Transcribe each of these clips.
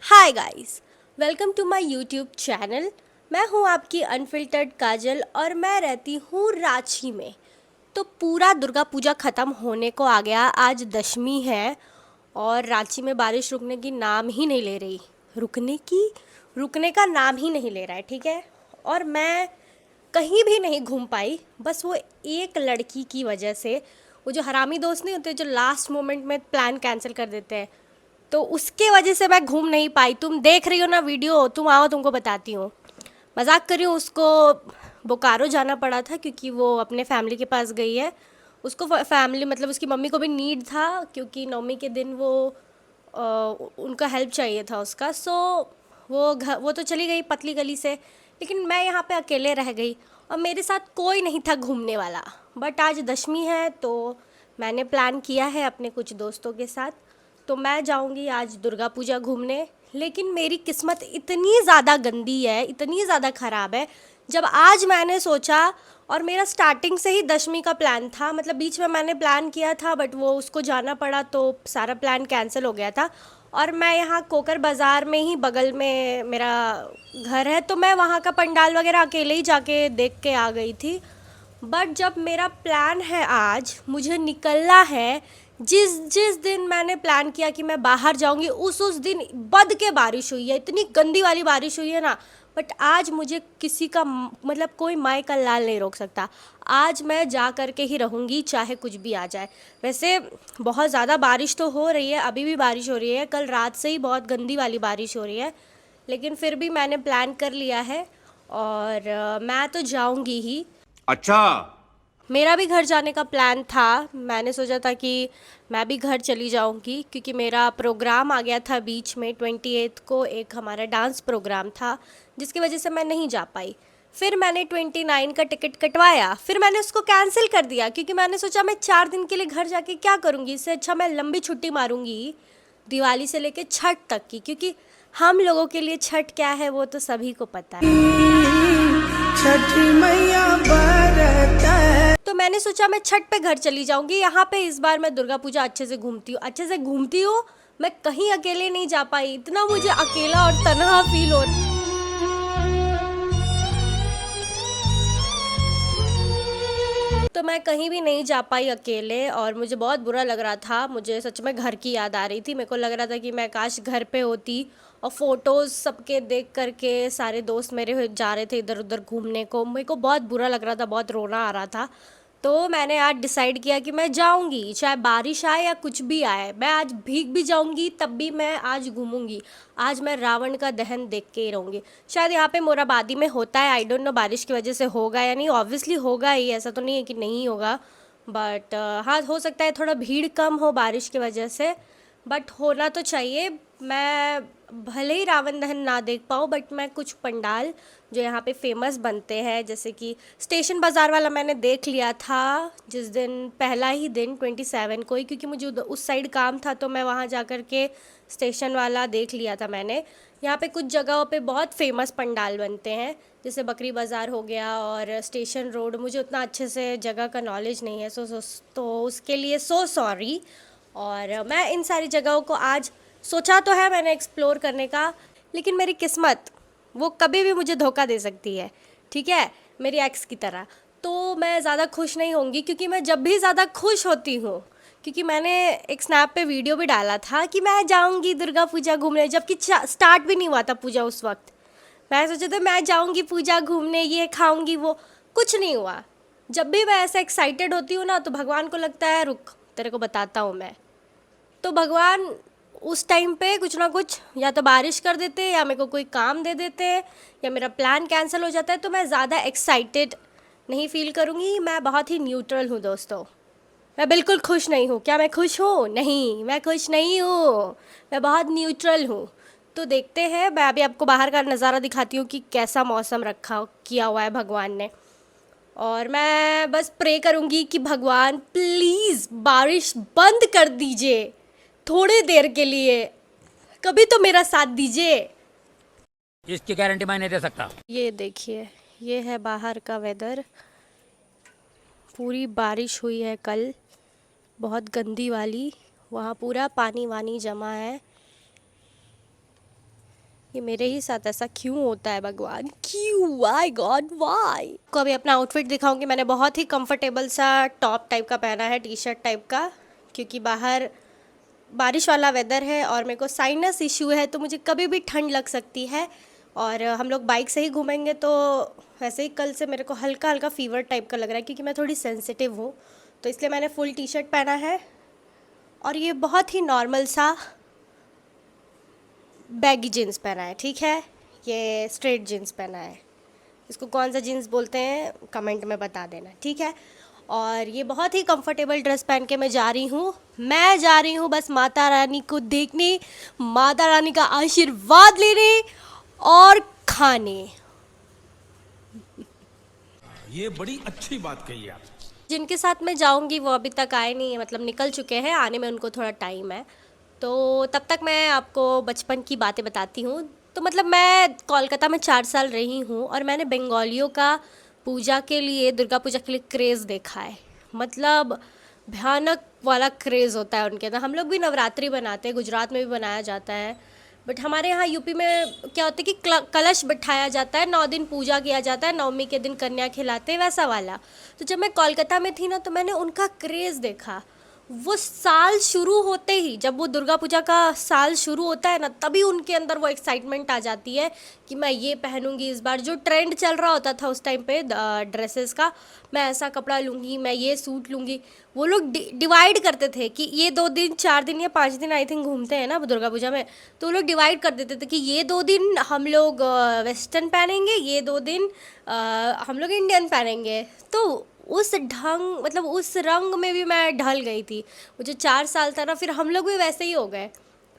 Hi guys, welcome to my YouTube channel. मैं हूं आपकी अनफिल्टर्ड काजल और मैं रहती हूं रांची में। तो पूरा दुर्गा पूजा ख़त्म होने को आ गया, आज दशमी है और रांची में बारिश रुकने की नाम ही नहीं ले रही। रुकने का नाम ही नहीं ले रहा है, ठीक है। और मैं कहीं भी नहीं घूम पाई, बस वो एक लड़की की वजह से। वो जो हरामी दोस्त नहीं होते जो लास्ट मोमेंट में प्लान कैंसिल कर देते हैं, तो उसके वजह से मैं घूम नहीं पाई। तुम देख रही हो ना वीडियो, तुम आओ तुमको बताती हूँ। मजाक कर रही हूँ। उसको बोकारो जाना पड़ा था क्योंकि वो अपने फैमिली के पास गई है। उसको फैमिली मतलब उसकी मम्मी को भी नीड था क्योंकि नवमी के दिन वो अ, उनका हेल्प चाहिए था उसका। सो वो तो चली गई पतली गली से, लेकिन मैं यहाँ पे अकेले रह गई और मेरे साथ कोई नहीं था घूमने वाला। बट आज दशमी है तो मैंने प्लान किया है अपने कुछ दोस्तों के साथ, तो मैं जाऊंगी आज दुर्गा पूजा घूमने। लेकिन मेरी किस्मत इतनी ज़्यादा गंदी है, इतनी ज़्यादा ख़राब है। जब आज मैंने सोचा, और मेरा स्टार्टिंग से ही दशमी का प्लान था, मतलब बीच में मैंने प्लान किया था बट वो उसको जाना पड़ा तो सारा प्लान कैंसिल हो गया था। और मैं यहाँ कोकर बाज़ार में ही बगल में मेरा घर है, तो मैं वहाँ का पंडाल वगैरह अकेले ही जाके देख के आ गई थी। बट जब मेरा प्लान है आज मुझे निकलना है, जिस जिस दिन मैंने प्लान किया कि मैं बाहर जाऊंगी उस दिन बद के बारिश हुई है, इतनी गंदी वाली बारिश हुई है ना। बट आज मुझे किसी का मतलब कोई माई का लाल नहीं रोक सकता। आज मैं जा कर के ही रहूँगी चाहे कुछ भी आ जाए। वैसे बहुत ज़्यादा बारिश तो हो रही है, अभी भी बारिश हो रही है, कल रात से ही बहुत गंदी वाली बारिश हो रही है। लेकिन फिर भी मैंने प्लान कर लिया है और मैं तो जाऊंगी ही। अच्छा। मेरा भी घर जाने का प्लान था। मैंने सोचा था कि मैं भी घर चली जाऊंगी क्योंकि मेरा प्रोग्राम आ गया था बीच में। 28 को एक हमारा डांस प्रोग्राम था जिसकी वजह से मैं नहीं जा पाई। फिर मैंने 29 का टिकट कटवाया, फिर मैंने उसको कैंसिल कर दिया क्योंकि मैंने सोचा मैं 4 दिन के लिए घर जाके क्या करूँगी, इससे अच्छा मैं लंबी छुट्टी मारूंगी दिवाली से लेके छठ तक की, क्योंकि हम लोगों के लिए छठ क्या है वो तो सभी को पता है। छठी मैया बरत है। तो मैंने सोचा मैं छठ पे घर चली जाऊंगी। यहाँ पे इस बार मैं दुर्गा पूजा अच्छे से घूमती हूँ। मैं कहीं अकेले नहीं जा पाई, इतना मुझे अकेला और तनहा फील हो। तो मैं कहीं भी नहीं जा पाई अकेले और मुझे बहुत बुरा लग रहा था। मुझे सच में घर की याद आ रही थी। मेरे को लग रहा था कि मैं काश घर पे होती। और फोटोज़ सबके देख करके सारे दोस्त मेरे जा रहे थे इधर उधर घूमने को, मेरे को बहुत बुरा लग रहा था, बहुत रोना आ रहा था। तो मैंने आज डिसाइड किया कि मैं जाऊंगी, चाहे बारिश आए या कुछ भी आए, मैं आज भीग भी जाऊंगी तब भी मैं आज घूमूंगी। आज मैं रावण का दहन देख के ही रहूंगी। शायद यहाँ पे मोराबादी में होता है, आई डोंट नो बारिश की वजह से होगा या नहीं। ऑब्वियसली होगा ही, ऐसा तो नहीं है कि नहीं होगा। बट हाँ, हो सकता है थोड़ा भीड़ कम हो बारिश की वजह से, बट होना तो चाहिए। मैं भले ही रावण दहन ना देख पाऊँ बट मैं कुछ पंडाल जो यहाँ पे फेमस बनते हैं, जैसे कि स्टेशन बाज़ार वाला मैंने देख लिया था जिस दिन, पहला ही दिन 27 को ही, क्योंकि मुझे उस साइड काम था तो मैं वहाँ जा कर के स्टेशन वाला देख लिया था मैंने। यहाँ पे कुछ जगहों पे बहुत फेमस पंडाल बनते हैं, जैसे बकरी बाज़ार हो गया और स्टेशन रोड। मुझे उतना अच्छे से जगह का नॉलेज नहीं है, तो उसके लिए सो सॉरी। और मैं इन सारी जगहों को आज सोचा तो है मैंने एक्सप्लोर करने का, लेकिन मेरी किस्मत वो कभी भी मुझे धोखा दे सकती है, ठीक है, मेरी एक्स की तरह। तो मैं ज़्यादा खुश नहीं होंगी क्योंकि मैं जब भी ज़्यादा खुश होती हूँ, क्योंकि मैंने एक स्नैप पे वीडियो भी डाला था कि मैं जाऊँगी दुर्गा पूजा घूमने, जबकि स्टार्ट भी नहीं हुआ था पूजा उस वक्त। मैं सोचा था मैं जाऊँगी पूजा घूमने, ये खाऊँगी वो, कुछ नहीं हुआ। जब भी मैं ऐसे एक्साइटेड होती हूँ ना तो भगवान को लगता है रुक तेरे को बताता हूँ मैं। तो भगवान उस टाइम पे कुछ ना कुछ या तो बारिश कर देते या मेरे को कोई काम दे देते या मेरा प्लान कैंसिल हो जाता है, तो मैं ज़्यादा एक्साइटेड नहीं फील करूँगी। मैं बहुत ही न्यूट्रल हूँ दोस्तों। मैं बिल्कुल खुश नहीं हूँ। क्या मैं खुश हूँ? नहीं, मैं खुश नहीं हूँ। मैं बहुत न्यूट्रल हूँ। तो देखते हैं, मैं अभी आपको बाहर का नज़ारा दिखाती हूँ कि कैसा मौसम रखा किया हुआ है भगवान ने। और मैं बस प्रे करूँगी कि भगवान प्लीज़ बारिश बंद कर दीजिए थोड़ी देर के लिए, कभी तो मेरा साथ दीजिए। इसकी गारंटी मैं नहीं दे सकता। ये देखिए, ये है बाहर का वेदर। पूरी बारिश हुई है कल, बहुत गंदी वाली। वहाँ पूरा पानी वानी जमा है। ये मेरे ही साथ ऐसा क्यों होता है भगवान, क्यों, वाई गॉड वाई। को अभी अपना आउटफिट दिखाऊंगी। मैंने बहुत ही कंफर्टेबल सा टॉप टाइप का पहना है, टी शर्ट टाइप का, क्योंकि बाहर बारिश वाला वेदर है और मेरे को साइनस इशू है, तो मुझे कभी भी ठंड लग सकती है। और हम लोग बाइक से ही घूमेंगे, तो वैसे ही कल से मेरे को हल्का हल्का फीवर टाइप का लग रहा है, क्योंकि मैं थोड़ी सेंसिटिव हूँ, तो इसलिए मैंने फुल टी शर्ट पहना है। और ये बहुत ही नॉर्मल सा बैगी जीन्स पहना है, ठीक है, ये स्ट्रेट जीन्स पहना है। इसको कौन सा जीन्स बोलते हैं कमेंट में बता देना, ठीक है। और ये बहुत ही कंफर्टेबल ड्रेस पहन के मैं जा रही हूँ। मैं जा रही हूँ बस माता रानी को देखने, माता रानी का आशीर्वाद लेने और खाने। ये बड़ी अच्छी बात कही आप। जिनके साथ मैं जाऊंगी वो अभी तक आए नहीं है, मतलब निकल चुके हैं, आने में उनको थोड़ा टाइम है। तो तब तक मैं आपको बचपन की बातें बताती हूँ। तो मतलब मैं कोलकाता में 4 साल रही हूँ और मैंने बंगालियों का पूजा के लिए, दुर्गा पूजा के लिए क्रेज़ देखा है। मतलब भयानक वाला क्रेज़ होता है उनके अंदर। हम लोग भी नवरात्रि बनाते हैं, गुजरात में भी बनाया जाता है, बट हमारे यहाँ यूपी में क्या होता है कि कलश बिठाया जाता है, 9 दिन पूजा किया जाता है, नवमी के दिन कन्या खिलाते हैं, वैसा वाला। तो जब मैं कोलकाता में थी ना, तो मैंने उनका क्रेज़ देखा। वो साल शुरू होते ही, जब वो दुर्गा पूजा का साल शुरू होता है ना, तभी उनके अंदर वो एक्साइटमेंट आ जाती है कि मैं ये पहनूंगी इस बार। जो ट्रेंड चल रहा होता था उस टाइम पे ड्रेसेस का, मैं ऐसा कपड़ा लूँगी, मैं ये सूट लूँगी। वो लोग डिवाइड करते थे कि ये 2 दिन 4 दिन या 5 दिन आई थिंक घूमते हैं ना दुर्गा पूजा में, तो वो लोग डिवाइड कर देते थे कि ये 2 दिन हम लोग वेस्टर्न पहनेंगे, ये 2 दिन हम लोग इंडियन पहनेंगे। तो उस ढंग, मतलब उस रंग में भी मैं ढल गई थी। मुझे 4 साल था ना, फिर हम लोग भी वैसे ही हो गए।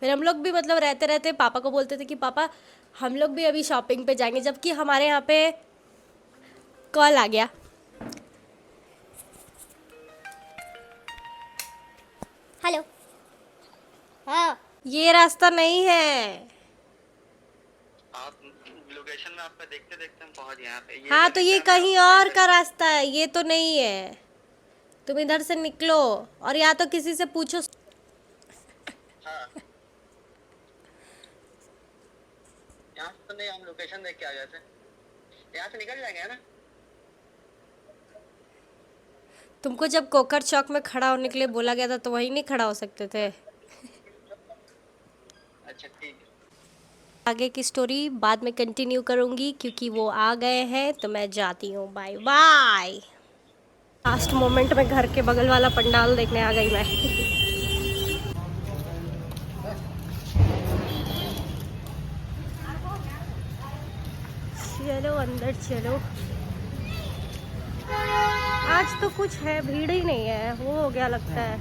फिर हम लोग भी मतलब रहते रहते पापा को बोलते थे कि पापा हम लोग भी अभी शॉपिंग पे जाएंगे, जबकि हमारे यहाँ पे कॉल आ गया। हेलो, हाँ, ये रास्ता नहीं है। आप लोकेशन में आपका देखते देखते हम पहुंच गए यहाँ पे। हाँ, तो ये कहीं और का रास्ता है, ये तो नहीं है। तुम इधर से निकलो और या तो किसी से पूछो। हाँ, यहाँ से तो नहीं, हम लोकेशन देख के आ गए थे। यहाँ से निकल जाएंगे, है ना? तुमको जब कोकर चौक में खड़ा होने के लिए बोला गया था, तो वहीं नहीं खड़ा हो सकते थे? अच्छा ठीक है। आगे की स्टोरी बाद में कंटिन्यू करूँगी, क्योंकि वो आ गए हैं, तो मैं जाती हूँ। Bye bye. लास्ट मोमेंट में घर के बगल वाला पंडाल देखने आ गई मैं। चलो अंदर चलो। आज तो कुछ है, भीड़ ही नहीं है, वो हो गया लगता है।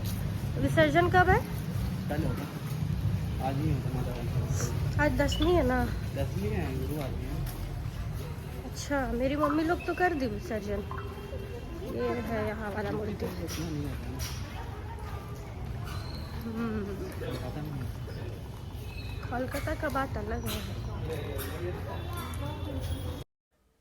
विसर्जन कब है? आज ही आज 10वीं है ना? 10वीं है, गुरुवार है। अच्छा, मेरी मम्मी लोग तो कर दी विसर्जन। ये है यहाँ वाला मूर्ति। कोलकाता का बात अलग है।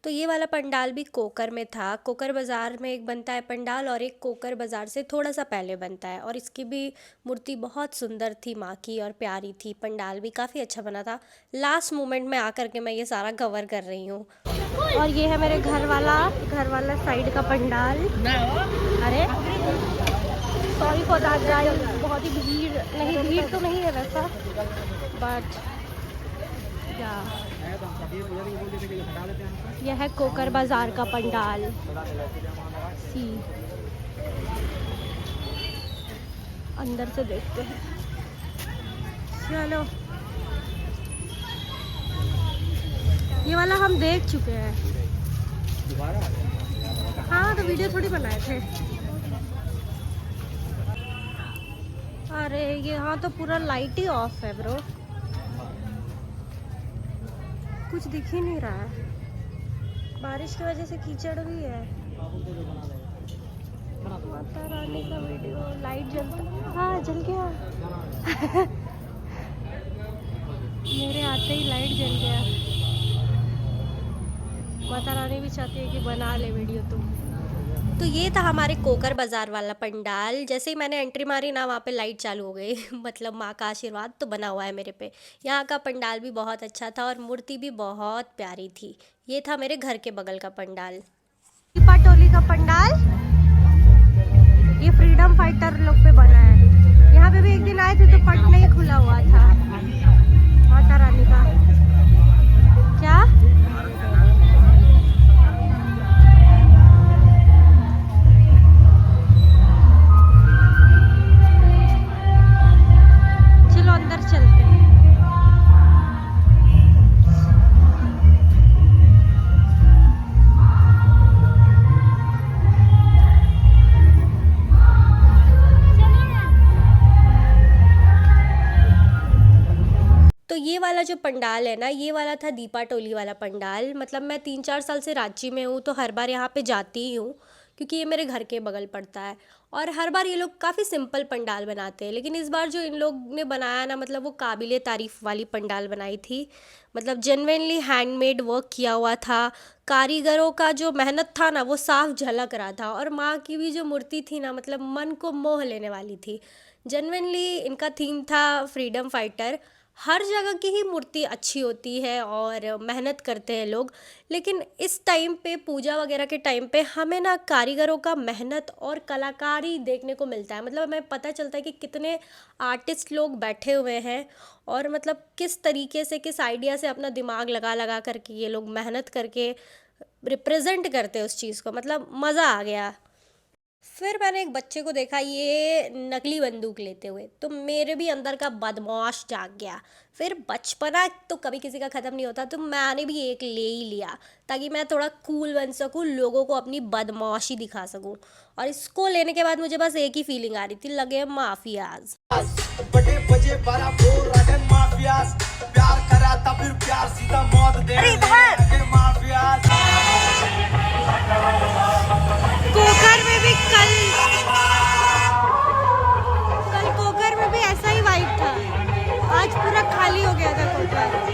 तो ये वाला पंडाल भी कोकर में था। कोकर बाज़ार में एक बनता है पंडाल, और एक कोकर बाज़ार से थोड़ा सा पहले बनता है, और इसकी भी मूर्ति बहुत सुंदर थी माँ की, और प्यारी थी। पंडाल भी काफ़ी अच्छा बना था। लास्ट मोमेंट में आकर के मैं ये सारा कवर कर रही हूँ। और ये है मेरे घर वाला साइड का पंडाल। अरे सॉरी फॉर दैट गाइस, बहुत ही भीड़ तो नहीं है वैसा, बट यह है कोकर बाजार का पंडाल। सी अंदर से देखते हैं, चलो। ये वाला हम देख चुके हैं। हाँ, तो वीडियो थोड़ी बनाए थे। अरे यहाँ तो पूरा लाइट ही ऑफ है ब्रो, कुछ दिख ही नहीं रहा है। बारिश की वजह से कीचड़ भी है। माता रानी का वीडियो, लाइट जलता, हाँ जल गया। मेरे आते ही लाइट जल गया। माता रानी भी चाहती है कि बना ले वीडियो तुम। तो ये था हमारे कोकर बाज़ार वाला पंडाल। जैसे ही मैंने एंट्री मारी ना, वहाँ पे लाइट चालू हो गई मतलब माँ का आशीर्वाद तो बना हुआ है मेरे पे। यहाँ का पंडाल भी बहुत अच्छा था और मूर्ति भी बहुत प्यारी थी। ये था मेरे घर के बगल का पंडाल। टोली का पंडाल ये फ्रीडम फाइटर लोग पे बना है। यहाँ पे भी एक दिन आए थे तो पट नहीं खुला हुआ था माता रानी का। क्या चलो अंदर चलते हैं। तो ये वाला जो पंडाल है ना, ये वाला था दीपा टोली वाला पंडाल। मतलब मैं 3-4 साल से रांची में हूँ तो हर बार यहाँ पे जाती ही हूँ, क्योंकि ये मेरे घर के बगल पड़ता है। और हर बार ये लोग काफ़ी सिंपल पंडाल बनाते हैं, लेकिन इस बार जो इन लोग ने बनाया ना, मतलब वो काबिले तारीफ़ वाली पंडाल बनाई थी। मतलब जेन्युइनली हैंडमेड वर्क किया हुआ था। कारीगरों का जो मेहनत था ना, वो साफ झलक रहा था। और माँ की भी जो मूर्ति थी ना, मतलब मन को मोह लेने वाली थी। जेन्युइनली इनका थीम था फ्रीडम फाइटर। हर जगह की ही मूर्ति अच्छी होती है और मेहनत करते हैं लोग, लेकिन इस टाइम पे पूजा वगैरह के टाइम पे हमें ना कारीगरों का मेहनत और कलाकारी देखने को मिलता है। मतलब हमें पता चलता है कि कितने आर्टिस्ट लोग बैठे हुए हैं और मतलब किस तरीके से, किस आइडिया से अपना दिमाग लगा लगा करके ये लोग मेहनत करके रिप्रेजेंट करते हैं उस चीज़ को। मतलब मज़ा आ गया। फिर मैंने एक बच्चे को देखा ये नकली बंदूक लेते हुए, तो मेरे भी अंदर का बदमाश जाग गया। फिर बचपना तो कभी किसी का ख़त्म नहीं होता, तो मैंने भी एक ले ही लिया ताकि मैं थोड़ा कूल बन सकूं, लोगों को अपनी बदमाशी दिखा सकूं। और इसको लेने के बाद मुझे बस एक ही फीलिंग आ रही थी, लगे माफियाज। बड़े बजे बड़ा बोल रहे माफियाज, प्यार करा था फिर प्यार सीधा मौत दे रहे माफियाज। कोकर में भी कल कोकर में भी ऐसा ही वाइब था। आज पूरा खाली हो गया था कोकर।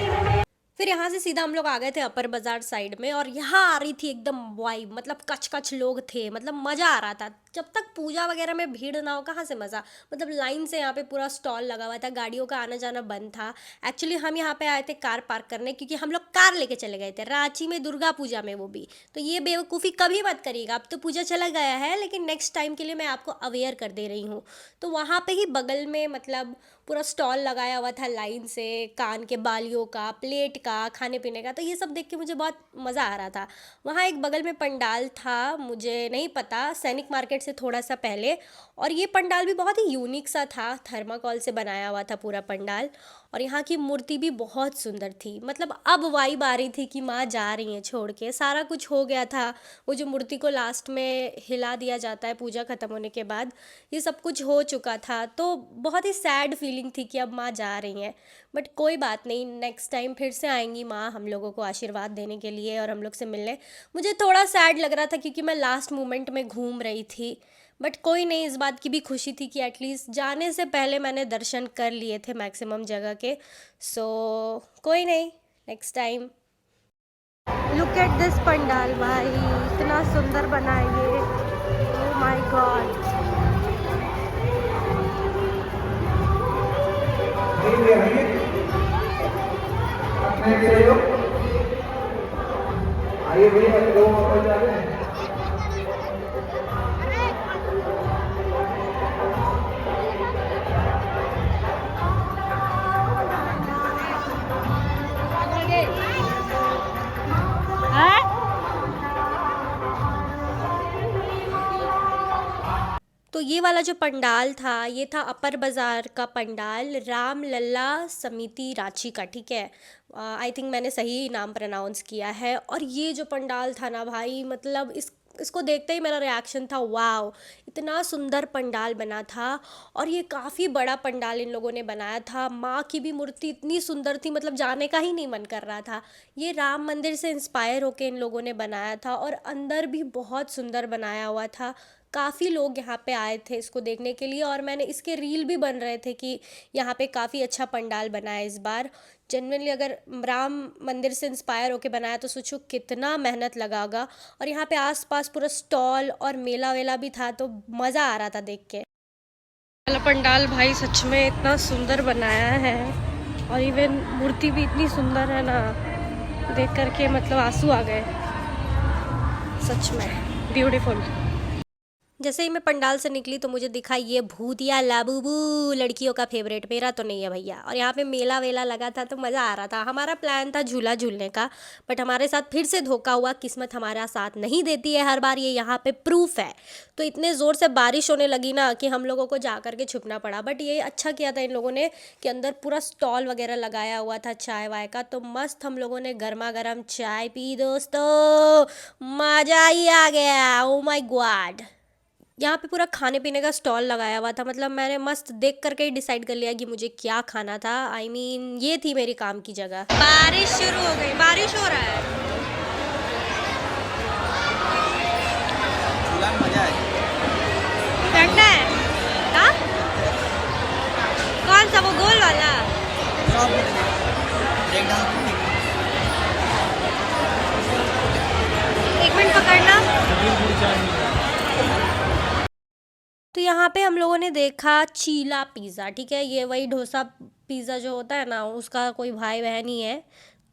फिर यहाँ से सीधा हम लोग आ गए थे अपर बाजार साइड में, और यहाँ आ रही थी एकदम वाइब। मतलब कच कच लोग थे, मतलब मज़ा आ रहा था। जब तक पूजा वगैरह में भीड़ ना हो, कहाँ से मज़ा। मतलब लाइन से यहाँ पे पूरा स्टॉल लगा हुआ था, गाड़ियों का आना जाना बंद था। एक्चुअली हम यहाँ पे आए थे कार पार्क करने, क्योंकि हम लोग कार लेके चले गए थे रांची में दुर्गा पूजा में, वो भी। तो ये बेवकूफ़ी कभी मत करिएगा। अब तो पूजा चला गया है, लेकिन नेक्स्ट टाइम के लिए मैं आपको अवेयर कर दे रही हूँ। तो वहाँ पे ही बगल में मतलब पूरा स्टॉल लगाया हुआ था लाइन से, कान के बालियों का, प्लेट का, खाने पीने का। तो ये सब देख के मुझे बहुत मज़ा आ रहा था। वहाँ एक बगल में पंडाल था, मुझे नहीं पता, सैनिक मार्केट से थोड़ा सा पहले। और ये पंडाल भी बहुत ही यूनिक सा था, थर्माकोल से बनाया हुआ था पूरा पंडाल। और यहाँ की मूर्ति भी बहुत सुंदर थी। मतलब अब वाइब आ रही थी कि माँ जा रही हैं छोड़ के। सारा कुछ हो गया था, वो जो मूर्ति को लास्ट में हिला दिया जाता है पूजा ख़त्म होने के बाद, ये सब कुछ हो चुका था। तो बहुत ही सैड फीलिंग थी कि अब माँ जा रही हैं। बट कोई बात नहीं, नेक्स्ट टाइम फिर से आएंगी माँ हम लोगों को आशीर्वाद देने के लिए और हम लोग से मिलने। मुझे थोड़ा सैड लग रहा था क्योंकि मैं लास्ट मोमेंट में घूम रही थी, बट कोई नहीं, इस बात की भी खुशी थी कि एटलीस्ट जाने से पहले मैंने दर्शन कर लिए थे मैक्सिमम जगह के। सो कोई नहीं, next time. Look at this pandal भाई, इतना सुंदर बना है ये। Oh my God. आइए भैया, दो वापस जा रहे हैं। तो ये वाला जो पंडाल था, ये था अपर बाज़ार का पंडाल, राम लल्ला समिति रांची का, ठीक है। आई थिंक मैंने सही नाम प्रोनाउंस किया है। और ये जो पंडाल था ना भाई, मतलब इसको देखते ही मेरा रिएक्शन था वाव, इतना सुंदर पंडाल बना था। और ये काफ़ी बड़ा पंडाल इन लोगों ने बनाया था। माँ की भी मूर्ति इतनी सुंदर थी, मतलब जाने का ही नहीं मन कर रहा था। ये राम मंदिर से इंस्पायर होके इन लोगों ने बनाया था और अंदर भी बहुत सुंदर बनाया हुआ था। काफ़ी लोग यहाँ पे आए थे इसको देखने के लिए, और मैंने इसके रील भी बन रहे थे कि यहाँ पे काफ़ी अच्छा पंडाल बना है इस बार। जेनरली अगर राम मंदिर से इंस्पायर होके बनाया तो सोचो कितना मेहनत लगा होगा। और यहाँ पे आसपास पूरा स्टॉल और मेला वेला भी था, तो मज़ा आ रहा था देख के। वाला पंडाल भाई सच में इतना सुंदर बनाया है, और इवन मूर्ति भी इतनी सुंदर है ना, देख करके मतलब आंसू आ गए, सच में ब्यूटीफुल। जैसे ही मैं पंडाल से निकली तो मुझे दिखा ये भूतिया लाबूबू, लड़कियों का फेवरेट, मेरा तो नहीं है भैया। और यहाँ पे मेला वेला लगा था तो मज़ा आ रहा था। हमारा प्लान था झूला झूलने का, बट हमारे साथ फिर से धोखा हुआ, किस्मत हमारा साथ नहीं देती है हर बार, ये यहाँ पे प्रूफ है। तो इतने ज़ोर से बारिश होने लगी ना कि हम लोगों को जा कर के छुपना पड़ा। बट ये अच्छा किया था इन लोगों ने कि अंदर पूरा स्टॉल वगैरह लगाया हुआ था चाय वाय का, तो मस्त हम लोगों ने गर्मा गर्म चाय पी दोस्तों, मज़ा ही आ गया। ओ माय गॉड, यहाँ पे पूरा खाने पीने का स्टॉल लगाया हुआ था। मतलब मैंने मस्त देख करके ही डिसाइड कर लिया कि मुझे क्या खाना था। I mean, ये थी मेरी काम की जगह। बारिश शुरू हो गई, बारिश हो रहा है। झूला में मजा है। बैठना है? हाँ? कौन सा, वो गोल वाला? एक मिनट पकड़ना। तो यहाँ पे हम लोगों ने देखा चीला पिज़्ज़ा, ठीक है, ये वही डोसा पिज़्ज़ा जो होता है ना, उसका कोई भाई बहन ही है।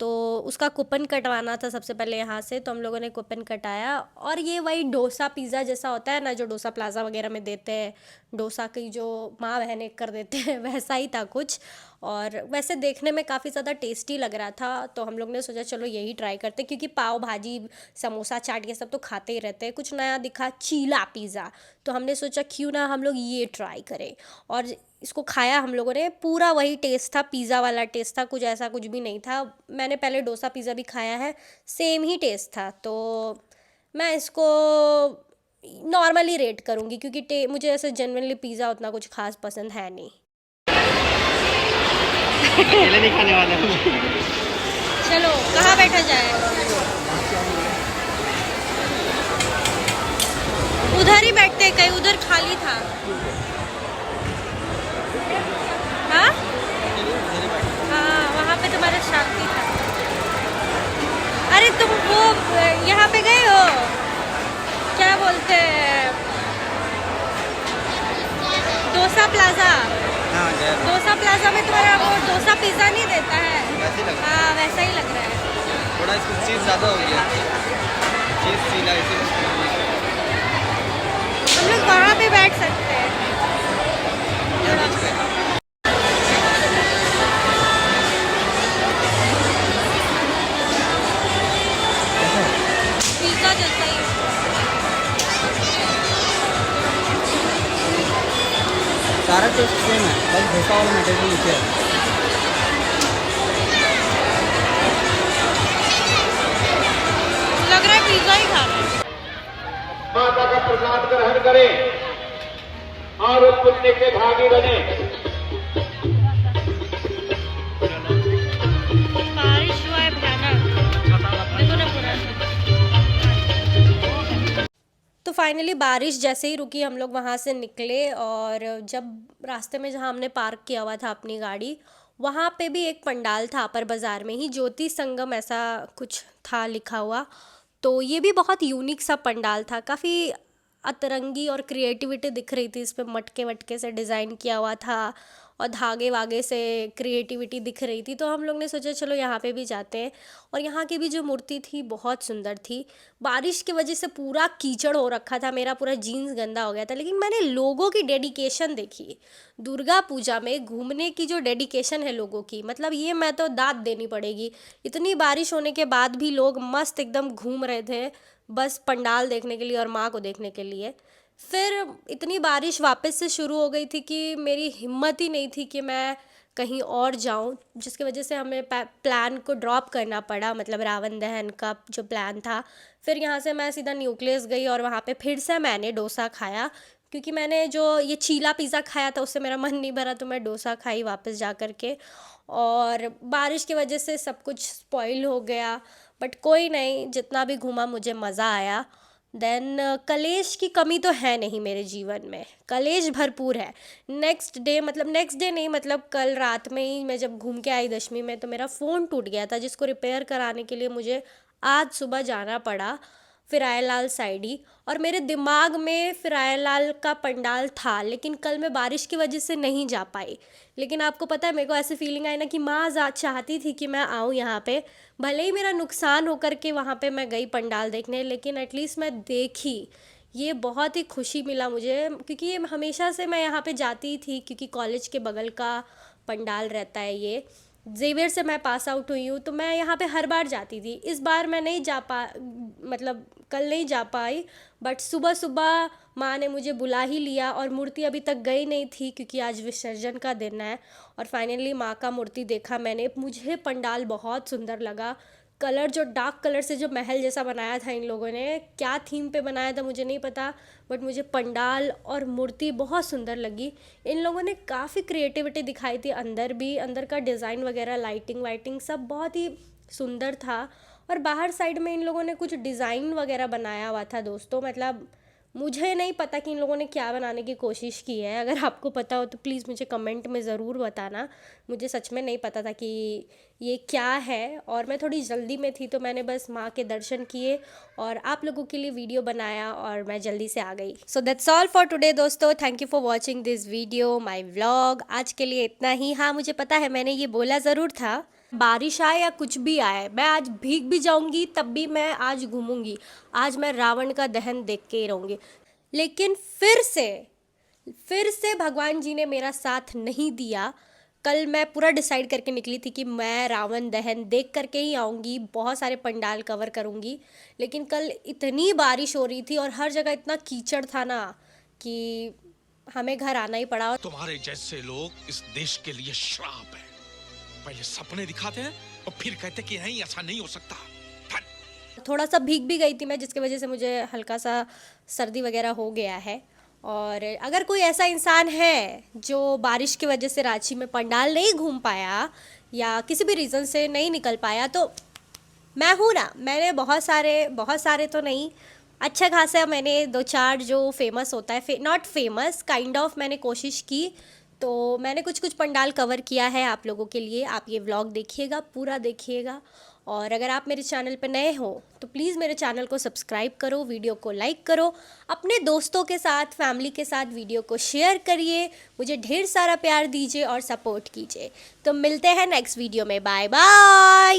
तो उसका कूपन कटवाना था सबसे पहले यहाँ से, तो हम लोगों ने कूपन कटाया। और ये वही डोसा पिज़्ज़ा जैसा होता है ना, जो डोसा प्लाज़ा वगैरह में देते हैं, डोसा की जो माँ बहन एक कर देते हैं, वैसा ही था कुछ। और वैसे देखने में काफ़ी ज़्यादा टेस्टी लग रहा था, तो हम लोग ने सोचा चलो यही ट्राई करते, क्योंकि पाव भाजी समोसा चाट ये सब तो खाते ही रहते हैं। कुछ नया दिखा चीला पिज़्ज़ा, तो हमने सोचा क्यों ना हम लोग ये ट्राई करें। और इसको खाया हम लोगों ने, पूरा वही टेस्ट था, पिज़्ज़ा वाला टेस्ट था, कुछ ऐसा कुछ भी नहीं था। मैंने पहले डोसा पिज़्ज़ा भी खाया है, सेम ही टेस्ट था। तो मैं इसको नॉर्मली रेट करूँगी, क्योंकि मुझे ऐसे जनरली पिज़्ज़ा उतना कुछ खास पसंद है नहीं। अकेले नहीं खाने वाले हम। चलो कहाँ बैठा जाए? उधर ही बैठते, कहीं उधर खाली था। हाँ हाँ, वहाँ पे तुम्हारा शांति था। अरे तुम वो यहाँ पे गए हो, क्या बोलते हैं, डोसा प्लाजा? डोसा प्लाजा में तुम्हारा वो डोसा पिज़्ज़ा नहीं देता है? हाँ वैसा ही लग रहा है। थोड़ा इसमें चीज़ ज़्यादा हो गया, चीज़ चीला इसीलिए। हम लोग वहाँ पे बैठ सकते हैं। पिज़्ज़ा जैसा ही सारा टेस्ट सेम है, बस डोसा वाला मटेरियल नीचे है। लग रहा है पिज़्ज़ा ही खा रहे हैं। माता का प्रसाद ग्रहण करें और पुण्य के भागी बने। बारिश हुआ है भयानक, देखो ना पूरा। तो फाइनली बारिश जैसे ही रुकी हम लोग वहाँ से निकले, और जब रास्ते में जहाँ हमने पार्क किया हुआ था अपनी गाड़ी, वहाँ पे भी एक पंडाल था अपर बाज़ार में ही, ज्योति संगम ऐसा कुछ था लिखा हुआ। तो ये भी बहुत यूनिक सा पंडाल था, काफ़ी अतरंगी और क्रिएटिविटी दिख रही थी। इस पे मटके वटके से डिज़ाइन किया हुआ था, और धागे वागे से क्रिएटिविटी दिख रही थी। तो हम लोग ने सोचा चलो यहाँ पे भी जाते हैं। और यहाँ की भी जो मूर्ति थी बहुत सुंदर थी। बारिश की वजह से पूरा कीचड़ हो रखा था, मेरा पूरा जीन्स गंदा हो गया था, लेकिन मैंने लोगों की डेडिकेशन देखी। दुर्गा पूजा में घूमने की जो डेडिकेशन है लोगों की, मतलब ये मैं तो दाद देनी पड़ेगी। इतनी बारिश होने के बाद भी लोग मस्त एकदम घूम रहे थे, बस पंडाल देखने के लिए और माँ को देखने के लिए। फिर इतनी बारिश वापस से शुरू हो गई थी कि मेरी हिम्मत ही नहीं थी कि मैं कहीं और जाऊं, जिसकी वजह से हमें प्लान को ड्रॉप करना पड़ा, मतलब रावण दहन का जो प्लान था। फिर यहाँ से मैं सीधा न्यूक्लियस गई, और वहाँ पे फिर से मैंने डोसा खाया, क्योंकि मैंने जो ये चीला पिज़्ज़ा खाया था उससे मेरा मन नहीं भरा, तो मैं डोसा खाई वापस जा कर के। और बारिश की वजह से सब कुछ स्पॉइल हो गया, बट कोई नहीं, जितना भी घूमा मुझे मज़ा आया। देन कलेश की कमी तो है नहीं मेरे जीवन में, कलेश भरपूर है। नेक्स्ट डे नहीं, मतलब कल रात में ही मैं जब घूम के आई दशमी में, तो मेरा फ़ोन टूट गया था, जिसको रिपेयर कराने के लिए मुझे आज सुबह जाना पड़ा फिरायलाल साइड ही। और मेरे दिमाग में फिरायलाल का पंडाल था, लेकिन कल मैं बारिश की वजह से नहीं जा पाई। लेकिन आपको पता है, मेरे को ऐसी फीलिंग आई ना कि माँ चाहती थी कि मैं आऊँ यहाँ पे, भले ही मेरा नुकसान होकर के वहाँ पे मैं गई पंडाल देखने, लेकिन एटलीस्ट मैं देखी। ये बहुत ही खुशी मिला मुझे, क्योंकि ये हमेशा से मैं यहाँ पे जाती थी, क्योंकि कॉलेज के बगल का पंडाल रहता है ये। जेवियर से मैं पास आउट हुई हूँ, तो मैं यहाँ पे हर बार जाती थी। इस बार मैं नहीं जा पा मतलब कल नहीं जा पाई, बट सुबह सुबह माँ ने मुझे बुला ही लिया, और मूर्ति अभी तक गई नहीं थी क्योंकि आज विसर्जन का दिन है। और फाइनली माँ का मूर्ति देखा मैंने, मुझे पंडाल बहुत सुंदर लगा। कलर जो डार्क कलर से जो महल जैसा बनाया था इन लोगों ने, क्या थीम पे बनाया था मुझे नहीं पता, बट मुझे पंडाल और मूर्ति बहुत सुंदर लगी। इन लोगों ने काफ़ी क्रिएटिविटी दिखाई थी, अंदर भी, अंदर का डिज़ाइन वगैरह, लाइटिंग वाइटिंग सब बहुत ही सुंदर था। और बाहर साइड में इन लोगों ने कुछ डिज़ाइन वगैरह बनाया हुआ था दोस्तों, मतलब मुझे नहीं पता कि इन लोगों ने क्या बनाने की कोशिश की है। अगर आपको पता हो तो प्लीज़ मुझे कमेंट में ज़रूर बताना, मुझे सच में नहीं पता था कि ये क्या है। और मैं थोड़ी जल्दी में थी, तो मैंने बस माँ के दर्शन किए और आप लोगों के लिए वीडियो बनाया, और मैं जल्दी से आ गई। So that's all for today दोस्तों, thank you for watching this video, my vlog. आज के लिए इतना ही। हाँ, मुझे पता है, मैंने ये बोला ज़रूर था, बारिश आए या कुछ भी आए, मैं आज भीग भी जाऊंगी तब भी मैं आज घूमूंगी, आज मैं रावण का दहन देख के ही रहूंगी। लेकिन फिर से भगवान जी ने मेरा साथ नहीं दिया। कल मैं पूरा डिसाइड करके निकली थी कि मैं रावण दहन देख करके ही आऊँगी, बहुत सारे पंडाल कवर करूँगी, लेकिन कल इतनी बारिश हो रही थी और हर जगह इतना कीचड़ था ना कि हमें घर आना ही पड़ा। तुम्हारे जैसे लोग इस देश के लिए श्राप है। पहले सपने दिखाते हैं और फिर कहते कि नहीं, ऐसा नहीं हो सकता। थोड़ा सा भीग भी गई थी मैं, जिसकी वजह से मुझे हल्का सा सर्दी वगैरह हो गया है। और अगर कोई ऐसा इंसान है जो बारिश की वजह से रांची में पंडाल नहीं घूम पाया या किसी भी रीज़न से नहीं निकल पाया, तो मैं हूँ ना, मैंने बहुत सारे तो नहीं, अच्छा खासा मैंने 2-4 जो फेमस होता है, नॉट फेमस, काइंड ऑफ मैंने कोशिश की, तो मैंने कुछ पंडाल कवर किया है आप लोगों के लिए। आप ये व्लॉग देखिएगा, पूरा देखिएगा। और अगर आप मेरे चैनल पर नए हो तो प्लीज़ मेरे चैनल को सब्सक्राइब करो, वीडियो को लाइक करो, अपने दोस्तों के साथ, फैमिली के साथ वीडियो को शेयर करिए, मुझे ढेर सारा प्यार दीजिए और सपोर्ट कीजिए। तो मिलते हैं नेक्स्ट वीडियो में, बाय बाय।